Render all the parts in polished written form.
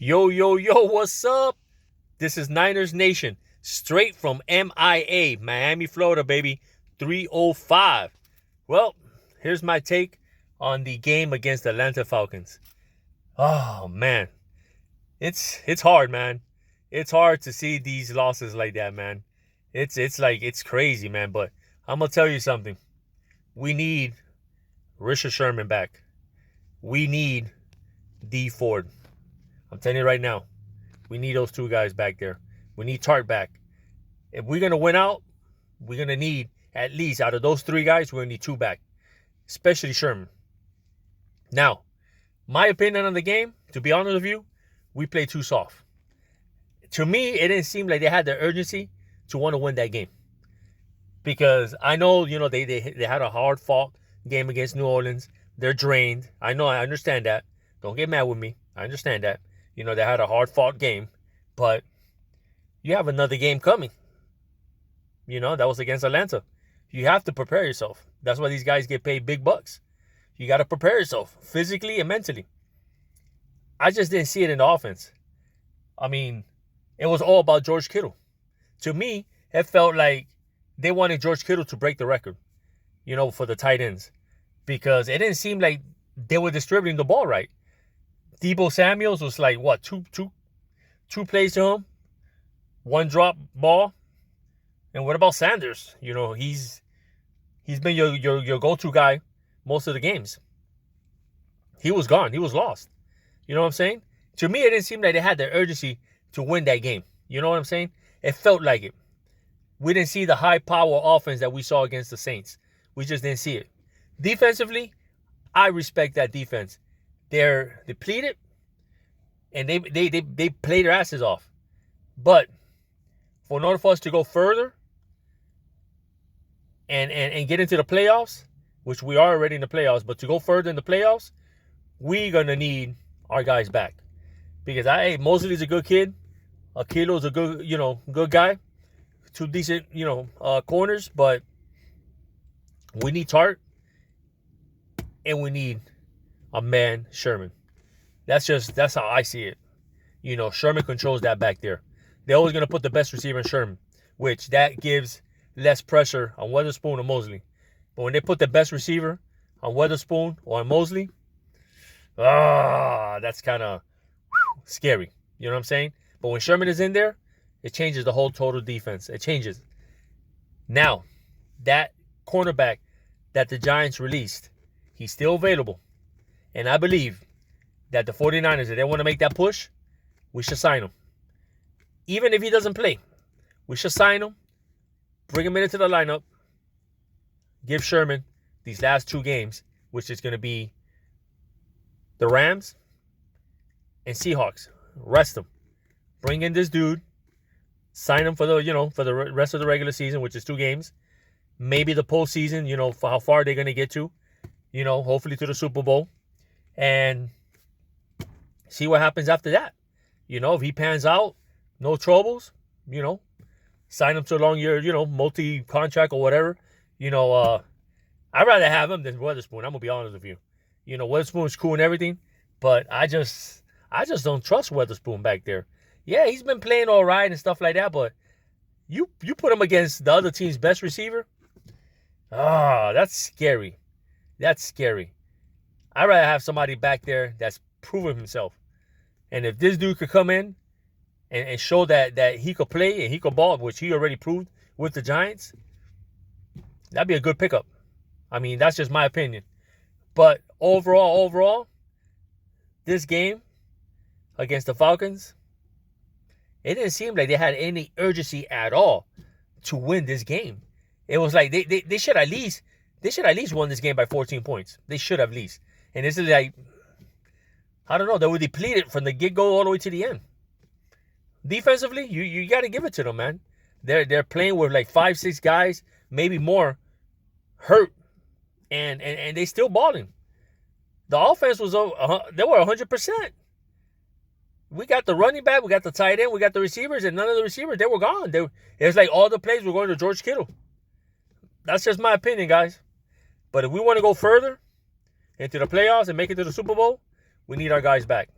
Yo, yo, yo, what's up? This is Niners Nation, straight from MIA, Miami, Florida, baby, 305. Well, here's my take on the game against the Atlanta Falcons. Oh, man. It's hard, man. It's hard to see these losses like that, man. It's crazy, man, but I'm going to tell you something. We need Richard Sherman back. We need Dee Ford. I'm telling you right now, we need those two guys back there. We need Tart back. If we're going to win out, we're going to need, at least out of those three guys, we're going to need two back, especially Sherman. Now, my opinion on the game, to be honest with you, we played too soft. To me, it didn't seem like they had the urgency to want to win that game. Because I know, they had a hard-fought game against New Orleans. They're drained. I understand that. Don't get mad with me. I understand that. They had a hard-fought game, but you have another game coming. That was against Atlanta. You have to prepare yourself. That's why these guys get paid big bucks. You got to prepare yourself physically and mentally. I just didn't see it in the offense. I mean, it was all about George Kittle. To me, it felt like they wanted George Kittle to break the record, for the tight ends. Because it didn't seem like they were distributing the ball right. Deebo Samuels was like, what, two plays to him? One drop ball? And what about Sanders? He's been your go-to guy most of the games. He was gone. He was lost. You know what I'm saying? To me, it didn't seem like they had the urgency to win that game. You know what I'm saying? It felt like it. We didn't see the high-power offense that we saw against the Saints. We just didn't see it. Defensively, I respect that defense. They're depleted, and they play their asses off. But in order for us to go further and get into the playoffs, which we are already in the playoffs, but to go further in the playoffs, we're going to need our guys back. Because Mosley's a good kid. Akilo's a good guy. Two decent, corners, but we need Tart, and we need a man, Sherman. That's how I see it. Sherman controls that back there. They're always going to put the best receiver in Sherman, which that gives less pressure on Weatherspoon or Mosley. But when they put the best receiver on Weatherspoon or on Mosley, that's kind of scary. You know what I'm saying? But when Sherman is in there, it changes the whole total defense. It changes. Now, that cornerback that the Giants released, he's still available. And I believe that the 49ers, if they want to make that push, we should sign him. Even if he doesn't play, we should sign him, bring him into the lineup, give Sherman these last two games, which is going to be the Rams and Seahawks. Rest him. Bring in this dude. Sign him for the rest of the regular season, which is 2 games. Maybe the postseason, for how far they're going to get to. Hopefully to the Super Bowl. And see what happens after that. If he pans out, no troubles, sign him to a long year, multi-contract or whatever. I'd rather have him than Weatherspoon. I'm going to be honest with you. Weatherspoon's cool and everything, but I just don't trust Weatherspoon back there. Yeah, he's been playing all right and stuff like that, but you put him against the other team's best receiver, that's scary. That's scary. I'd rather have somebody back there that's proven himself. And if this dude could come in and show that he could play and he could ball, which he already proved with the Giants, that'd be a good pickup. I mean, that's just my opinion. But overall, this game against the Falcons, it didn't seem like they had any urgency at all to win this game. It was like they should at least won this game by 14 points. They should have at least. And this is like, I don't know, they were depleted from the get-go all the way to the end. Defensively, you got to give it to them, man. They're playing with like 5-6 guys, maybe more, hurt, and they still balling. The offense was they were 100%. We got the running back, we got the tight end, we got the receivers, and none of the receivers, they were gone. It was like all the plays were going to George Kittle. That's just my opinion, guys. But if we want to go further into the playoffs and make it to the Super Bowl, we need our guys back.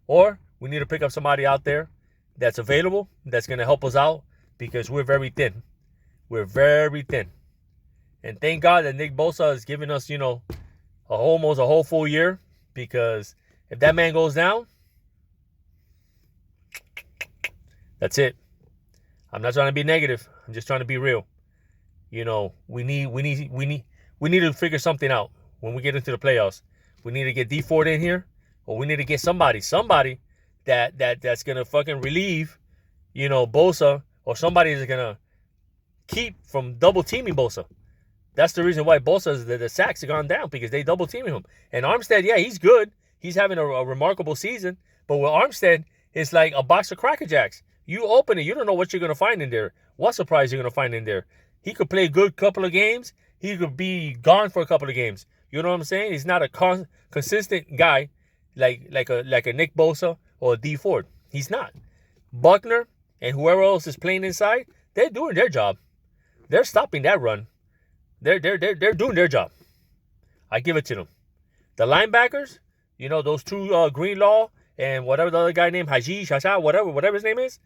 Or We need to pick up somebody out there that's available, that's going to help us out, because we're very thin. We're very thin. And thank God that Nick Bosa is giving us, almost a whole full year, because if that man goes down, that's it. I'm not trying to be negative. I'm just trying to be real. We need to figure something out when we get into the playoffs. We need to get D Ford in here, or we need to get somebody that's gonna fucking relieve, Bosa, or somebody that's gonna keep from double teaming Bosa. That's the reason why Bosa's the sacks have gone down, because they double teaming him. And Armstead, yeah, he's good. He's having a remarkable season. But with Armstead, it's like a box of Cracker Jacks. You open it, you don't know what you're gonna find in there. What surprise you're gonna find in there? He could play a good couple of games. He could be gone for a couple of games. You know what I'm saying? He's not a consistent guy like a Nick Bosa or a D Ford. He's not. Buckner and whoever else is playing inside, they're doing their job. They're stopping that run. They're doing their job. I give it to them. The linebackers, those two, Greenlaw and whatever the other guy named Haji, whatever his name is,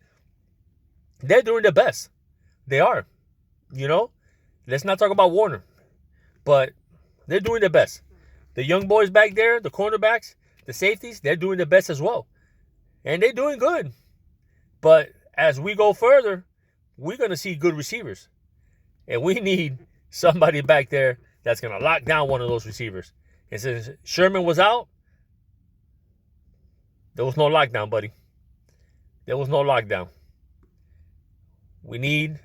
they're doing their best. They are. Let's not talk about Warner, but they're doing their best. The young boys back there, the cornerbacks, the safeties, they're doing their best as well. And they're doing good. But as we go further, we're going to see good receivers. And we need somebody back there that's going to lock down one of those receivers. And since Sherman was out, there was no lockdown, buddy. There was no lockdown. We need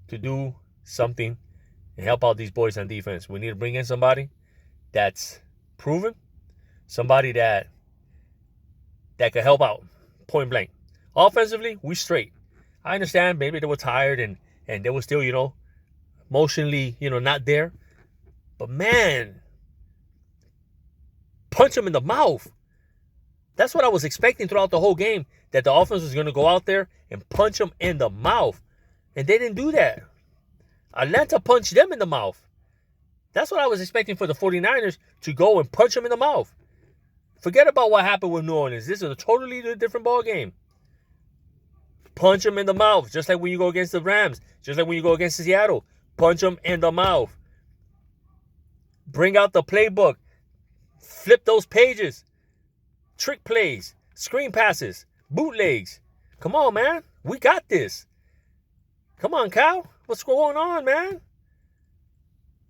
to do something and help out these boys on defense. We need to bring in somebody that's proven, somebody that can help out, point blank. Offensively, we straight. I understand maybe they were tired and they were still, emotionally, not there. But man, punch them in the mouth. That's what I was expecting throughout the whole game, that the offense was going to go out there and punch them in the mouth. And they didn't do that. Atlanta punched them in the mouth. That's what I was expecting for the 49ers, to go and punch them in the mouth. Forget about what happened with New Orleans. This is a totally different ball game. Punch them in the mouth, just like when you go against the Rams, just like when you go against Seattle. Punch them in the mouth. Bring out the playbook. Flip those pages. Trick plays, screen passes, bootlegs. Come on, man. We got this. Come on, Cal. What's going on, man?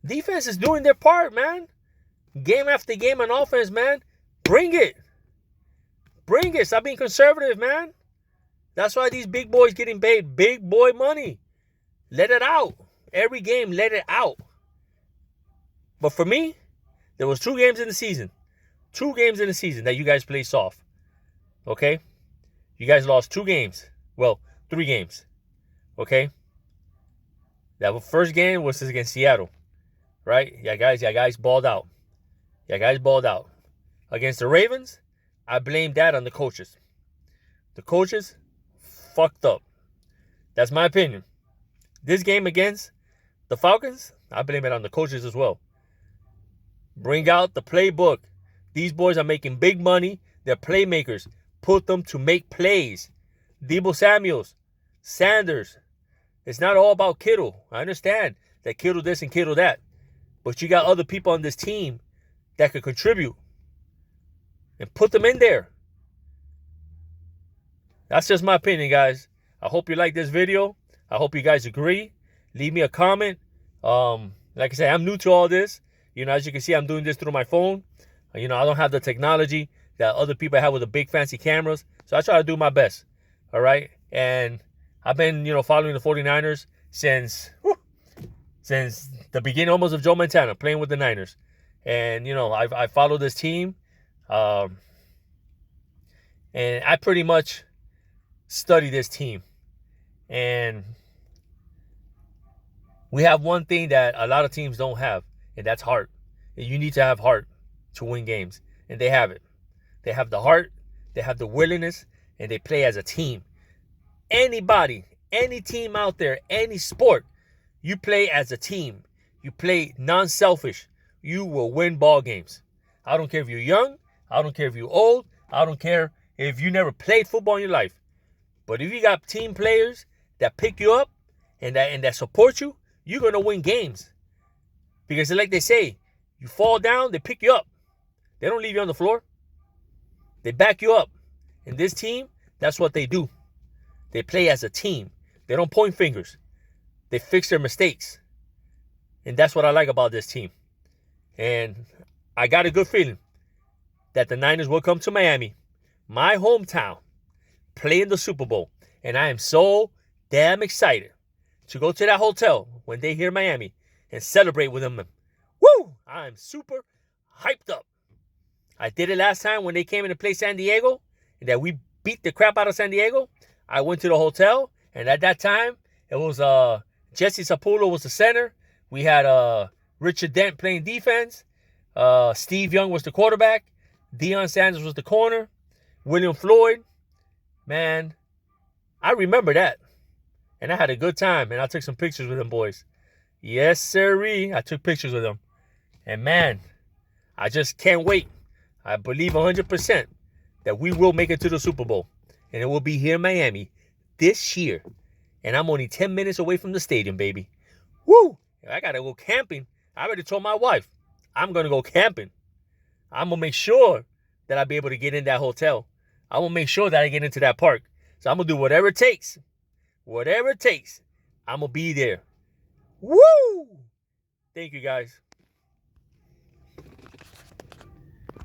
Defense is doing their part, man. Game after game on offense, man. Bring it. Bring it. Stop being conservative, man. That's why these big boys getting paid big boy money. Let it out. Every game, let it out. But for me, there was 2 games in the season. 2 games in the season that you guys played soft. Okay? You guys lost 2 games. Well, 3 games. Okay? That first game was against Seattle. Right? Yeah, guys balled out. Yeah, guys balled out. Against the Ravens, I blame that on the coaches. The coaches fucked up. That's my opinion. This game against the Falcons, I blame it on the coaches as well. Bring out the playbook. These boys are making big money. They're playmakers. Put them to make plays. Deebo Samuels, Sanders. It's not all about Kittle. I understand that Kittle this and Kittle that. But you got other people on this team that could contribute. And put them in there. That's just my opinion, guys. I hope you like this video. I hope you guys agree. Leave me a comment. Like I said, I'm new to all this. As you can see, I'm doing this through my phone. I don't have the technology that other people have with the big fancy cameras. So I try to do my best. All right. And I've been, following the 49ers since the beginning almost of Joe Montana, playing with the Niners. And, I followed this team. And I pretty much study this team. And we have one thing that a lot of teams don't have, and that's heart. You need to have heart to win games, and they have it. They have the heart, they have the willingness, and they play as a team. Anybody, any team out there, any sport, you play as a team. You play non-selfish. You will win ball games. I don't care if you're young. I don't care if you're old. I don't care if you never played football in your life. But if you got team players that pick you up and that support you, you're gonna win games. Because like they say, you fall down, they pick you up. They don't leave you on the floor. They back you up. And this team, that's what they do. They play as a team. They don't point fingers. They fix their mistakes. And that's what I like about this team. And I got a good feeling that the Niners will come to Miami, my hometown, play in the Super Bowl. And I am so damn excited to go to that hotel when they hear Miami and celebrate with them. Woo! I'm super hyped up. I did it last time when they came in to play San Diego, and that we beat the crap out of San Diego. I went to the hotel, and at that time, it was Jesse Sapulo was the center. We had Richard Dent playing defense. Steve Young was the quarterback. Deion Sanders was the corner. William Floyd. Man, I remember that. And I had a good time, and I took some pictures with them boys. Yes, sirree. I took pictures with them. And man, I just can't wait. I believe 100% that we will make it to the Super Bowl. And it will be here in Miami this year. And I'm only 10 minutes away from the stadium, baby. Woo! I got to go camping. I already told my wife, I'm going to go camping. I'm going to make sure that I'll be able to get in that hotel. I'm going to make sure that I get into that park. So I'm going to do whatever it takes. Whatever it takes. I'm going to be there. Woo! Thank you, guys.